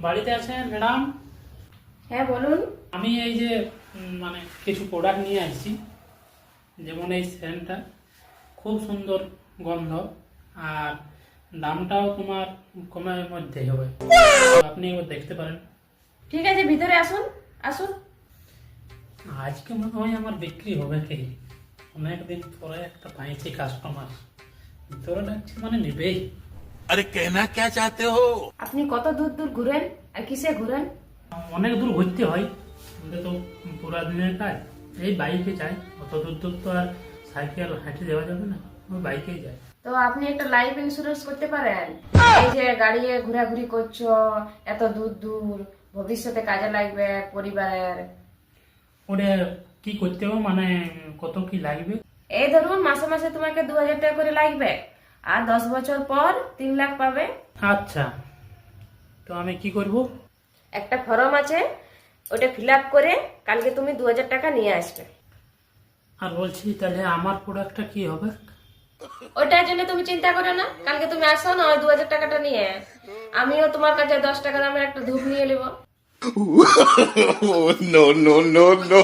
বাড়িতে আছেন ম্যাডাম? হ্যাঁ বলুন। আমি এই যে মানে কিছু প্রোডাক্ট নিয়ে আসছি, যেমন এই সেন্টটা খুব সুন্দর গন্ধ, আর দামটাও তোমার কমের মধ্যে হবে। আপনি একবার দেখতে পারেন। ঠিক আছে, ভিতরে আসুন আসুন। আজকে মনে হয় আমার বিক্রি হবে কি, অনেকদিন পরে একটা পাইছি কাস্টমার, ভিতরে ডাকছে মানে নেবেই। अरे कहना क्या चाहते हो? আপনি কত দূর দূর ঘুরেন আর কিসে ঘুরেন? অনেক দূর ঘুরতে হয়, আমাদের তো পুরা দিনের কাজ। এই বাইকে যাই, অত দূর দূর তো আর সাইকেল হাঁটে যাওয়া যাবে না, ওই বাইকেই যাই। তো আপনি একটা লাইফ ইন্স্যুরেন্স করতে পারেন। এই যে গাড়ি ঘোরাঘুরি করছো এত দূর দূর, ভবিষ্যতে কাজে লাগবে পরিবারের। ওটা কি করতে হবে, মানে কত কি লাগবে? এই ধরুন মাসে মাসে তোমাকে 2000 টাকা করে লাগবে, আর 10 বছর পর 3 লাখ পাবে। আচ্ছা, তো আমি কি করব? একটা ফর্ম আছে, ওটা ফিল আপ করে কালকে তুমি 2000 টাকা নিয়ে আসবে। আর বলছি তাহলে আমার প্রোডাক্টটা কি হবে? ওটার জন্য তুমি চিন্তা করো না, কালকে তুমি আসো না ওই 2000 টাকাটা নিয়ে। আমিও তোমার কাছে 10 টাকা দামের একটা ধূপ নিয়ে নেবো। no, no, no, no.